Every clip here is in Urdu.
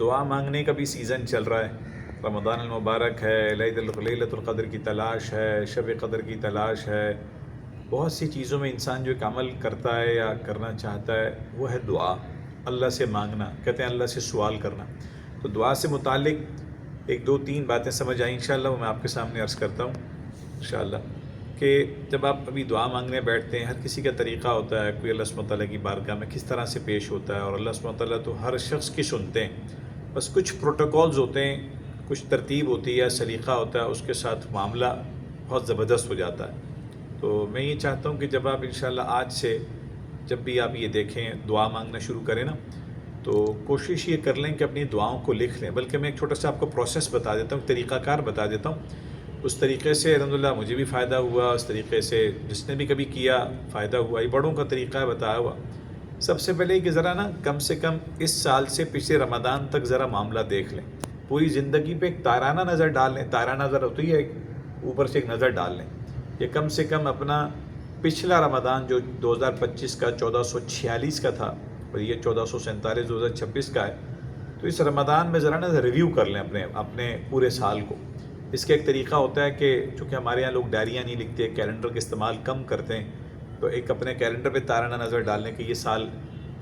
دعا مانگنے کا بھی سیزن چل رہا ہے، رمضان المبارک ہے، لیلۃ القدر کی تلاش ہے، شب قدر کی تلاش ہے، بہت سی چیزوں میں انسان جو ایک عمل کرتا ہے یا کرنا چاہتا ہے وہ ہے دعا، اللہ سے مانگنا، کہتے ہیں اللہ سے سوال کرنا۔ تو دعا سے متعلق ایک دو تین باتیں سمجھ آئیں انشاءاللہ، وہ میں آپ کے سامنے عرض کرتا ہوں انشاءاللہ، کہ جب آپ ابھی دعا مانگنے بیٹھتے ہیں، ہر کسی کا طریقہ ہوتا ہے، کوئی اللہ سبحانہ تعالیٰ کی بارگاہ میں کس طرح سے پیش ہوتا ہے، اور اللہ سبحانہ تعالیٰ تو ہر شخص کی سنتے ہیں، بس کچھ پروٹوکولز ہوتے ہیں، کچھ ترتیب ہوتی ہے، سلیقہ ہوتا ہے، اس کے ساتھ معاملہ بہت زبردست ہو جاتا ہے۔ تو میں یہ چاہتا ہوں کہ جب آپ انشاءاللہ آج سے جب بھی آپ یہ دیکھیں دعا مانگنا شروع کریں نا، تو کوشش یہ کر لیں کہ اپنی دعاؤں کو لکھ لیں، بلکہ میں ایک چھوٹا سا آپ کو پروسیس بتا دیتا ہوں، طریقہ کار بتا دیتا ہوں، اس طریقے سے الحمدللہ مجھے بھی فائدہ ہوا، اس طریقے سے جس نے بھی کبھی کیا فائدہ ہوا، یہ بڑوں کا طریقہ ہے بتایا ہوا۔ سب سے پہلے کہ ذرا نا کم سے کم اس سال سے پچھلے رمضان تک ذرا معاملہ دیکھ لیں، پوری زندگی پہ ایک تارانہ نظر ڈال لیں، تارانہ نظر ہوتی ہے ایک اوپر سے ایک نظر ڈال لیں، یہ کم سے کم اپنا پچھلا رمضان جو 2025 کا 1446 کا تھا، اور یہ 1447 2026 کا ہے، تو اس رمضان میں ذرا نا ریویو کر لیں اپنے پورے سال کو۔ اس کا ایک طریقہ ہوتا ہے کہ چونکہ ہمارے یہاں لوگ ڈائریاں نہیں لکھتے، کیلنڈر کا استعمال کم کرتے ہیں، تو ایک اپنے کیلنڈر پہ تارانہ نظر ڈالنے کہ یہ سال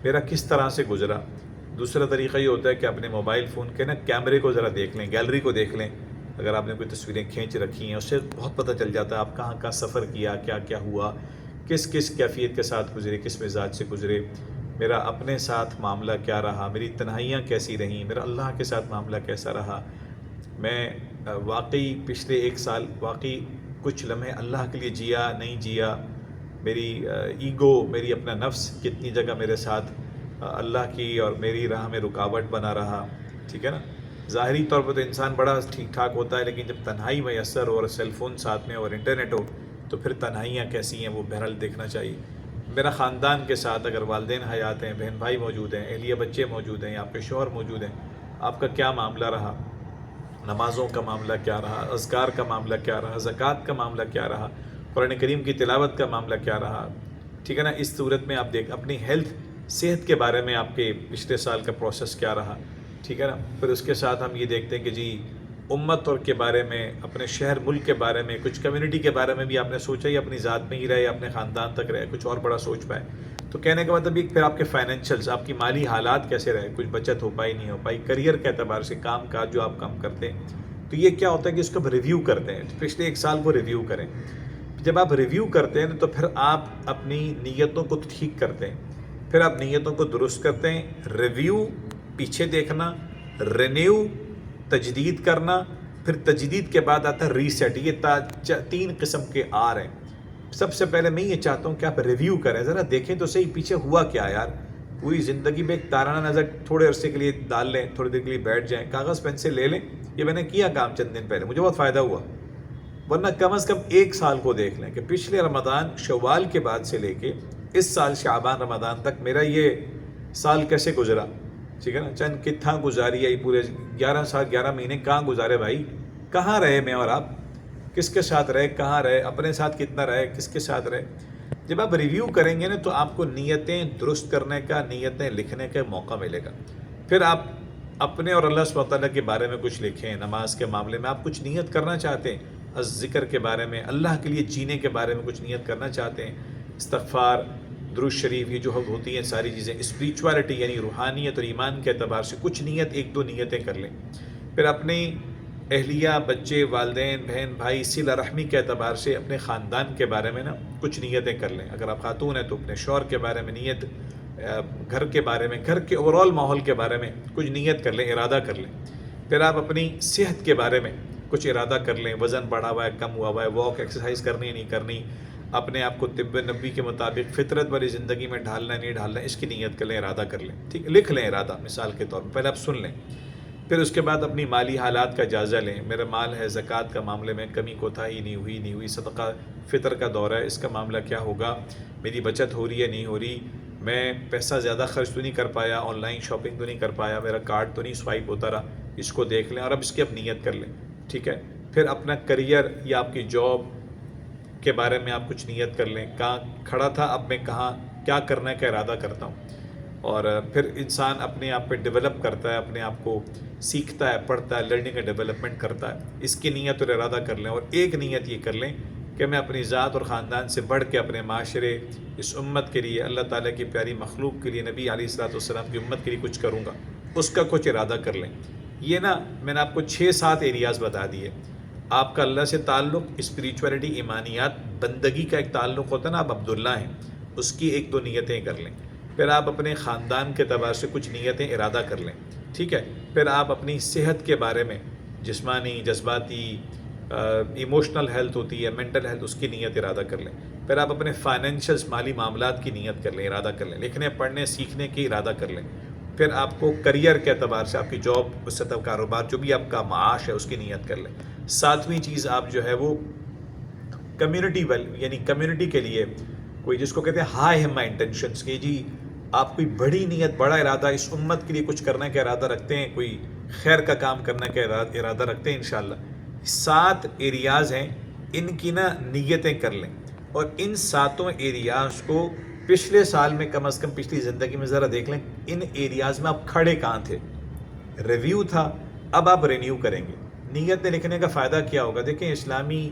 میرا کس طرح سے گزرا۔ دوسرا طریقہ یہ ہوتا ہے کہ اپنے موبائل فون کے نا کیمرے کو ذرا دیکھ لیں، گیلری کو دیکھ لیں، اگر آپ نے کوئی تصویریں کھینچ رکھی ہیں اس سے بہت پتہ چل جاتا ہے آپ کہاں کہاں سفر کیا، کیا کیا ہوا، کس کس کیفیت کے ساتھ گزرے، کس مزاج سے گزرے، میرا اپنے ساتھ معاملہ کیا رہا، میری تنہائیاں کیسی رہیں، میرا اللہ کے ساتھ معاملہ کیسا رہا، میں واقعی پچھلے ایک سال واقعی کچھ لمحے اللہ کے لیے جیا نہیں جیا، میری ایگو، میری اپنا نفس کتنی جگہ میرے ساتھ اللہ کی اور میری راہ میں رکاوٹ بنا رہا، ٹھیک ہے نا۔ ظاہری طور پر تو انسان بڑا ٹھیک ٹھاک ہوتا ہے، لیکن جب تنہائی میسر ہو اور سیل فون ساتھ میں اور انٹرنیٹ ہو تو پھر تنہائیاں کیسی ہیں وہ بہرحال دیکھنا چاہیے۔ میرا خاندان کے ساتھ اگر والدین حیات ہیں، بہن بھائی موجود ہیں، اہلیہ بچے موجود ہیں، آپ کے شوہر موجود ہیں، آپ کا کیا معاملہ رہا، نمازوں کا معاملہ کیا رہا، اذکار کا معاملہ کیا رہا، زکوٰۃ کا معاملہ کیا رہا، قرآن کریم کی تلاوت کا معاملہ کیا رہا، ٹھیک ہے نا۔ اس صورت میں آپ دیکھ اپنی صحت کے بارے میں آپ کے پچھلے سال کا پروسیس کیا رہا، ٹھیک ہے نا۔ پھر اس کے ساتھ ہم یہ دیکھتے ہیں کہ جی امت اور کے بارے میں، اپنے شہر ملک کے بارے میں، کچھ کمیونٹی کے بارے میں بھی آپ نے سوچا، یا اپنی ذات میں ہی رہے یا اپنے خاندان تک رہے، کچھ اور بڑا سوچ پائے۔ تو کہنے کا مطلب یہ پھر آپ کے فائنینشیلز، آپ کی مالی حالات کیسے رہے، کچھ بچت ہو پائی نہیں ہو پائی، کریئر کے اعتبار سے کام کاج جو آپ کام کرتے ہیں، تو یہ کیا ہوتا ہے کہ اس کو ریویو کرتے ہیں، پچھلے ایک سال کو ریویو کریں۔ جب آپ ریویو کرتے ہیں تو پھر آپ اپنی نیتوں کو ٹھیک کرتے ہیں، پھر آپ نیتوں کو درست کرتے ہیں۔ ریویو پیچھے دیکھنا، رینیو تجدید کرنا، پھر تجدید کے بعد آتا ہے ریسیٹ۔ یہ تین قسم کے ہیں۔ سب سے پہلے میں یہ چاہتا ہوں کہ آپ ریویو کریں، ذرا دیکھیں تو صحیح پیچھے ہوا کیا یار، پوری زندگی میں ایک تارانہ نظر تھوڑے عرصے کے لیے ڈال لیں، تھوڑی دیر کے لیے بیٹھ جائیں، کاغذ پین سے لے لیں، یہ میں نے کیا کام چند دن پہلے، مجھے بہت فائدہ ہوا، ورنہ کم از کم ایک سال کو دیکھ لیں کہ پچھلے رمضان شوال کے بعد سے لے کے اس سال شعبان رمضان تک میرا یہ سال کیسے گزرا، ٹھیک ہے نا۔ چند کتھاں گزاری ہے، پورے 11 سال 11 مہینے کہاں گزارے بھائی، کہاں رہے میں اور آپ، کس کے ساتھ رہے، کہاں رہے، اپنے ساتھ کتنا رہے، کس کے ساتھ رہے۔ جب آپ ریویو کریں گے نا تو آپ کو نیتیں درست کرنے کا، نیتیں لکھنے کا موقع ملے گا۔ پھر آپ اپنے اور اللہ سبحانہ تعالیٰ کے بارے میں کچھ لکھیں، نماز کے معاملے میں آپ کچھ نیت کرنا چاہتے ہیں، ذکر کے بارے میں، اللہ کے لیے جینے کے بارے میں کچھ نیت کرنا چاہتے ہیں، استغفار، درود شریف، یہ جو ہوتی ہیں ساری چیزیں، اسپریچوالٹی یعنی روحانیت اور ایمان کے اعتبار سے کچھ نیت، ایک دو نیتیں کر لیں۔ پھر اپنی اہلیہ، بچے، والدین، بہن بھائی، صلہ رحمی کے اعتبار سے اپنے خاندان کے بارے میں نا کچھ نیتیں کر لیں۔ اگر آپ خاتون ہیں تو اپنے شوہر کے بارے میں نیت، گھر کے بارے میں، گھر کے اوورال ماحول کے بارے میں کچھ نیت کر لیں، ارادہ کر لیں۔ پھر آپ اپنی صحت کے بارے میں کچھ ارادہ کر لیں، وزن بڑھا ہوا ہے، کم ہوا ہوا ہے، واک ایکسرسائز کرنی ہے نہیں کرنی، اپنے آپ کو طب نبی کے مطابق فطرت والی زندگی میں ڈھالنا ہے نہیں ڈھالنا ہے، اس کی نیت کر لیں، ارادہ کر لیں، ٹھیک، لکھ لیں ارادہ مثال کے طور پر، پہلے آپ سن لیں۔ پھر اس کے بعد اپنی مالی حالات کا جائزہ لیں، میرا مال ہے، زکوٰۃ کا معاملے میں کمی کوتاہی نہیں ہوئی، صدقہ فطر کا دورہ ہے، اس کا معاملہ کیا ہوگا، میری بچت ہو رہی ہے نہیں ہو رہی، میں پیسہ زیادہ خرچ تو نہیں کر پایا، آن لائن شاپنگ تو نہیں کر پایا، میرا کارڈ تو نہیں سوائپ ہوتا رہا، اس کو دیکھ لیں اور اب اس کی اب نیت کر لیں، ٹھیک ہے۔ پھر اپنا کریئر یا آپ کی جاب کے بارے میں آپ کچھ نیت کر لیں، کہاں کھڑا تھا اب میں کہاں کیا کرنے کا ارادہ کرتا ہوں۔ اور پھر انسان اپنے آپ پہ ڈیولپ کرتا ہے، اپنے آپ کو سیکھتا ہے، پڑھتا ہے، لرننگ اینڈ ڈیولپمنٹ کرتا ہے. اس کی نیت اور ارادہ کر لیں، اور ایک نیت یہ کر لیں کہ میں اپنی ذات اور خاندان سے بڑھ کے اپنے معاشرے، اس امت کے لیے، اللہ تعالیٰ کی پیاری مخلوق کے لیے، نبی علیہ الصلوۃ والسلام کی امت کے لیے کچھ کروں گا. اس کا کچھ ارادہ کر لیں. یہ نا میں نے آپ کو 6-7 ایریاز بتا دیے. آپ کا اللہ سے تعلق، اسپریچولیٹی، ایمانیات، بندگی کا ایک تعلق ہوتا ہے نا، آپ عبداللہ ہیں، اس کی 1-2 نیتیں کر لیں. پھر آپ اپنے خاندان کے اعتبار سے کچھ نیتیں ارادہ کر لیں، ٹھیک ہے. پھر آپ اپنی صحت کے بارے میں، جسمانی، جذباتی، ایموشنل ہیلتھ ہوتی ہے، مینٹل ہیلتھ، اس کی نیت ارادہ کر لیں. پھر آپ اپنے فائنینشیلس، مالی معاملات کی نیت کر لیں، ارادہ کر لیں. لکھنے، پڑھنے، سیکھنے کی ارادہ کر لیں. پھر آپ کو کریئر کے اعتبار سے، آپ کی جاب، اس سے کاروبار، جو بھی آپ کا معاش ہے، اس کی نیت کر لیں. 7ویں چیز آپ جو ہے وہ کمیونٹی یعنی کمیونٹی کے لیے کوئی، جس کو کہتے ہیں ہائی ہما انٹینشنس، کہ جی آپ کوئی بڑی نیت، بڑا ارادہ، اس امت کے لیے کچھ کرنے کا ارادہ رکھتے ہیں، کوئی خیر کا کام کرنے کا ارادہ رکھتے ہیں انشاءاللہ. 7 ایریاز ہیں، ان کی نا نیتیں کر لیں. اور ان 7 ایریاز کو پچھلے سال میں، کم از کم پچھلی زندگی میں ذرا دیکھ لیں، ان ایریاز میں آپ کھڑے کہاں تھے. ریویو تھا، اب آپ رینیو کریں گے. نیتیں لکھنے کا فائدہ کیا ہوگا؟ دیکھیں، اسلامی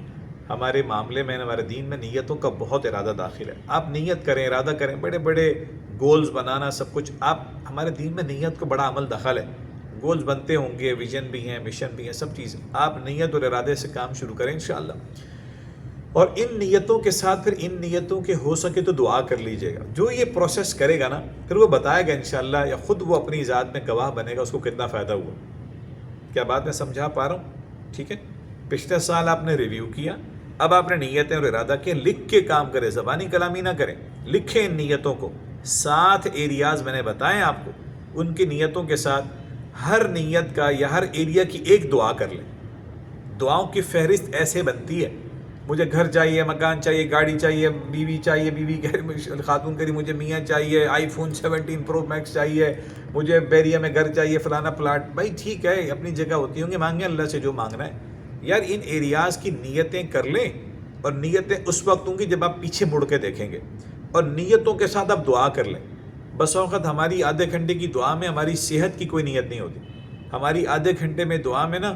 ہمارے معاملے میں، ہمارے دین میں نیتوں کا بہت ارادہ داخل ہے. آپ نیت کریں، ارادہ کریں، بڑے بڑے گولز بنانا، سب کچھ. آپ، ہمارے دین میں نیت کو بڑا عمل دخل ہے. گولز بنتے ہوں گے، ویژن بھی ہیں، مشن بھی ہیں، سب چیزیں. آپ نیت اور ارادے سے کام شروع کریں انشاءاللہ. اور ان نیتوں کے ساتھ، پھر ان نیتوں کے ہو سکے تو دعا کر لیجئے گا. جو یہ پروسیس کرے گا نا، پھر وہ بتائے گا انشاءاللہ، یا خود وہ اپنی ذات میں گواہ بنے گا، اس کو کتنا فائدہ ہوا. کیا بات میں سمجھا پا رہا ہوں؟ ٹھیک ہے. پچھلے سال آپ نے ریویو کیا، اب آپ نے نیتیں اور ارادہ کیا. لکھ کے کام کریں، زبانی کلامی نہ کریں. لکھیں ان نیتوں کو. 7 ایریاز میں نے بتائیں آپ کو، ان کی نیتوں کے ساتھ ہر نیت کا یا ہر ایریا کی ایک دعا کر لیں. دعاؤں کی فہرست ایسے بنتی ہے: مجھے گھر چاہیے، مکان چاہیے، گاڑی چاہیے، بیوی چاہیے، بیوی خاتون کری مجھے میاں چاہیے، آئی فون 17 پرو میکس چاہیے، مجھے بیریا میں گھر چاہیے، فلانا پلاٹ. بھائی ٹھیک ہے، اپنی جگہ ہوتی ہوں گی، مانگیں اللہ سے جو مانگنا ہے. یار ان ایریاز کی نیتیں کر لیں. اور نیتیں اس وقت ہوں گی جب آپ پیچھے مڑ کے دیکھیں گے. اور نیتوں کے ساتھ آپ دعا کر لیں. بس اوقات ہماری آدھے گھنٹے کی دعا میں ہماری صحت کی کوئی نیت نہیں ہوتی. ہماری آدھے گھنٹے میں دعا میں نا،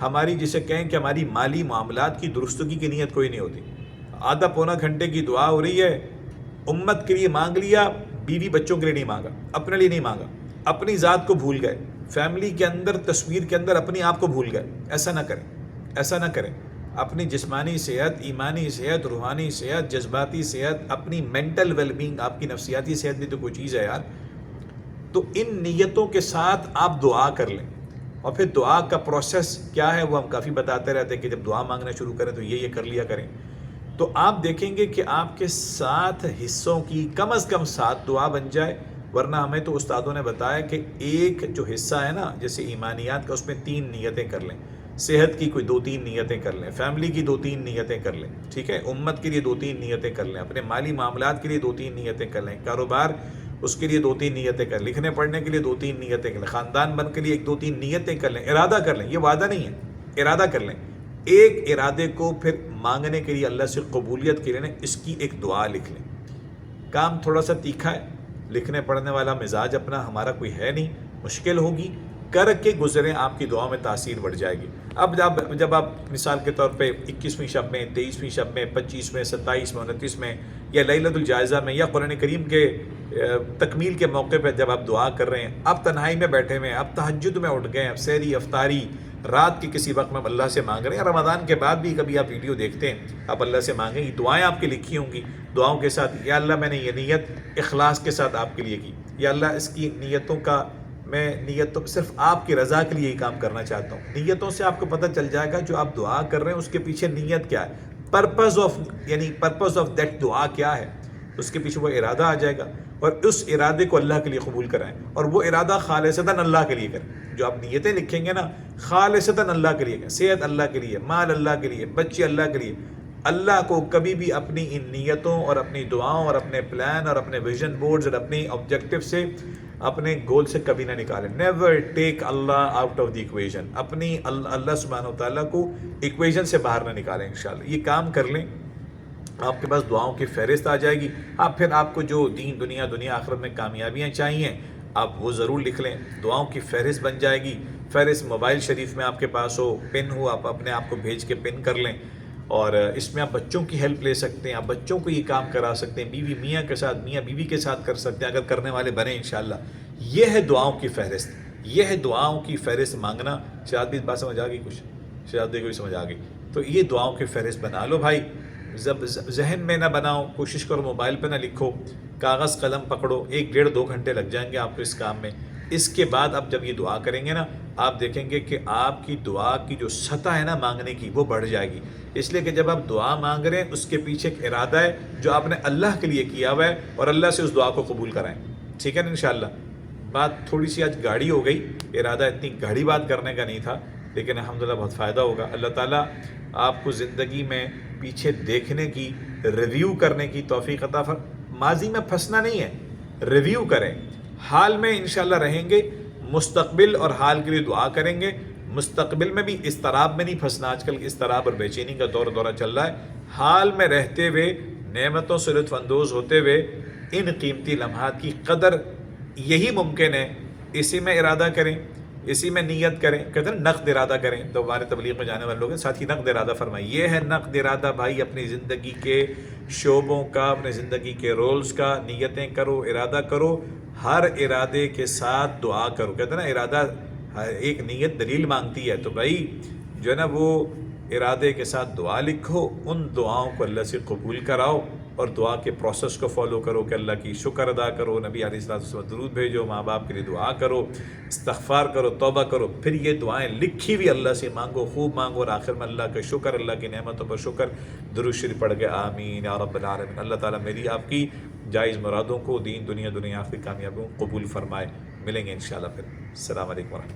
ہماری جسے کہیں کہ ہماری مالی معاملات کی درستگی کی نیت کوئی نہیں ہوتی. آدھا پونا گھنٹے کی دعا ہو رہی ہے، امت کے لیے مانگ لیا، بیوی بچوں کے لیے نہیں مانگا، اپنے لیے نہیں مانگا، اپنی ذات کو بھول گئے، فیملی کے اندر، تصویر کے اندر اپنی آپ کو بھول گئے. ایسا نہ کریں، ایسا نہ کریں. اپنی جسمانی صحت، ایمانی صحت، روحانی صحت، جذباتی صحت، اپنی مینٹل ویل بینگ، آپ کی نفسیاتی صحت بھی تو کوئی چیز ہے یار. تو ان نیتوں کے ساتھ آپ دعا کر لیں. اور پھر دعا کا پروسیس کیا ہے وہ ہم کافی بتاتے رہتے ہیں کہ جب دعا مانگنا شروع کریں تو یہ کر لیا کریں. تو آپ دیکھیں گے کہ آپ کے 7 حصوں کی کم از کم 7 دعا بن جائے. ورنہ ہمیں تو استادوں نے بتایا کہ ایک جو حصہ ہے نا، جیسے ایمانیات کا، اس میں 3 نیتیں کر لیں. صحت کی کوئی 2-3 نیتیں کر لیں، فیملی کی 2-3 نیتیں کر لیں، ٹھیک ہے. امت کے لیے 2-3 نیتیں کر لیں، اپنے مالی معاملات کے لیے 2-3 نیتیں کر لیں، کاروبار اس کے لیے 2-3 نیتیں کر لیں، لکھنے پڑھنے کے لیے 2-3 نیتیں کر لیں، خاندان بن کے لیے 1-2-3 نیتیں کر لیں. ارادہ کر لیں، یہ وعدہ نہیں ہے، ارادہ کر لیں. ایک ارادے کو پھر مانگنے کے لیے، اللہ سے قبولیت کے لیے، اس کی ایک دعا لکھ لیں. کام تھوڑا سا تیکھا ہے، لکھنے پڑھنے والا مزاج اپنا ہمارا کوئی ہے نہیں، مشکل ہوگی، کر کے گزریں، آپ کی دعا میں تاثیر بڑھ جائے گی. اب جب آپ مثال کے طور پہ 21ویں شب میں، 23ویں شب میں، 25 میں، 27 میں، 29 میں، یا لیلۃ الجائزہ میں، یا قرآن کریم کے تکمیل کے موقع پہ جب آپ دعا کر رہے ہیں، آپ تنہائی میں بیٹھے ہوئے ہیں، آپ تہجد میں اٹھ گئے ہیں، سحری، افطاری، رات کے کسی وقت میں اللہ سے مانگ رہے ہیں. رمضان کے بعد بھی کبھی آپ ویڈیو دیکھتے ہیں، آپ اللہ سے مانگیں. یہ دعائیں آپ کی لکھی ہوں گی. دعاؤں کے ساتھ: یا اللہ میں نے یہ نیت اخلاص کے ساتھ آپ کے لیے کی. یا اللہ اس کی نیتوں کا، میں نیت تو صرف آپ کی رضا کے لیے ہی کام کرنا چاہتا ہوں. نیتوں سے آپ کو پتہ چل جائے گا جو آپ دعا کر رہے ہیں اس کے پیچھے نیت کیا ہے، پرپز آف دیٹ دعا کیا ہے. اس کے پیچھے وہ ارادہ آ جائے گا. اور اس ارادے کو اللہ کے لیے قبول کرائیں، اور وہ ارادہ خالصتاً اللہ کے لیے کریں. جو آپ نیتیں لکھیں گے نا، خالصتاً اللہ کے لیے کریں. صحت اللہ کے لیے، مال اللہ کے لیے، بچے اللہ کے لیے. اللہ کو کبھی بھی اپنی ان نیتوں اور اپنی دعاؤں اور اپنے پلان اور اپنے ویژن بورڈز اور اپنی آبجیکٹیو سے، اپنے گول سے کبھی نہ نکالیں. Never take Allah out of the equation. اپنی اللہ سبحانہ و تعالیٰ کو ایکویژن سے باہر نہ نکالیں. انشاءاللہ یہ کام کر لیں. آپ کے پاس دعاؤں کی فہرست آ جائے گی. پھر آپ کو جو دین دنیا آخرت میں کامیابیاں چاہیے آپ وہ ضرور لکھ لیں. دعاؤں کی فہرست بن جائے گی. فہرست موبائل شریف میں آپ کے پاس ہو, پن ہو, آپ اپنے آپ کو بھیج کے پن کر لیں. اور اس میں آپ بچوں کی ہیلپ لے سکتے ہیں, آپ بچوں کو یہ کام کرا سکتے ہیں, بیوی میاں کے ساتھ, میاں بیوی کے ساتھ کر سکتے ہیں اگر کرنے والے بنے انشاءاللہ. یہ ہے دعاؤں کی فہرست, یہ ہے دعاؤں کی فہرست مانگنا. شاید بھی اس بات سمجھ آ گئی, کچھ شاید بھی کوئی سمجھ آ گئی. تو یہ دعاؤں کی فہرست بنا لو بھائی. ذہن میں نہ بناؤ, کوشش کرو موبائل پہ نہ لکھو, کاغذ قلم پکڑو. 1-1.5-2 گھنٹے لگ جائیں گے آپ کو اس کام میں. اس کے بعد آپ جب یہ دعا کریں گے نا, آپ دیکھیں گے کہ آپ کی دعا کی جو سطح ہے نا مانگنے کی, وہ بڑھ جائے گی. اس لیے کہ جب آپ دعا مانگ رہے ہیں اس کے پیچھے ایک ارادہ ہے جو آپ نے اللہ کے لیے کیا ہوا ہے, اور اللہ سے اس دعا کو قبول کرائیں. ٹھیک ہے نا انشاءاللہ. بات تھوڑی سی آج گاڑی ہو گئی, ارادہ اتنی گاڑی بات کرنے کا نہیں تھا, لیکن الحمدللہ بہت فائدہ ہوگا. اللہ تعالیٰ آپ کو زندگی میں پیچھے دیکھنے کی, ریویو کرنے کی توفیق عطا فرمائے. ماضی میں پھنسنا نہیں ہے, ریویو کریں. حال میں انشاءاللہ رہیں گے, مستقبل اور حال کے لیے دعا کریں گے. مستقبل میں بھی اضطراب میں نہیں پھنسنا. آج کل اضطراب اور بے چینی کا دورہ چل رہا ہے. حال میں رہتے ہوئے, نعمتوں سے لطف اندوز ہوتے ہوئے, ان قیمتی لمحات کی قدر یہی ممکن ہے. اسی میں ارادہ کریں, اسی میں نیت کریں. کہتے ہیں نقد ارادہ کریں, تو ہمارے تبلیغ میں جانے والے لوگ ہیں ساتھ ہی نقد ارادہ فرمائیں. یہ ہے نقد ارادہ بھائی, اپنی زندگی کے شعبوں کا, اپنے زندگی کے رولز کا نیتیں کرو, ارادہ کرو. ہر ارادے کے ساتھ دعا کرو. کہتے ہیں نا ارادہ ایک نیت دلیل مانگتی ہے, تو بھائی جو ہے نا وہ ارادے کے ساتھ دعا لکھو, ان دعاؤں کو اللہ سے قبول کراؤ, اور دعا کے پروسیس کو فالو کرو کہ اللہ کی شکر ادا کرو, نبی علیہ الصلوۃ والسلام درود بھیجو, ماں باپ کے لیے دعا کرو, استغفار کرو, توبہ کرو. پھر یہ دعائیں لکھی ہوئی اللہ سے مانگو, خوب مانگو, اور آخر میں اللہ کا شکر, اللہ کی نعمتوں پر شکر, درود شریف پڑھ کے آمین یا رب العالمین. اللہ تعالیٰ میری آپ کی جائز مرادوں کو دین دنیا آخری کامیابیوں قبول فرمائے. ملیں گے انشاءاللہ پھر. السلام علیکم ورحمۃ اللہ.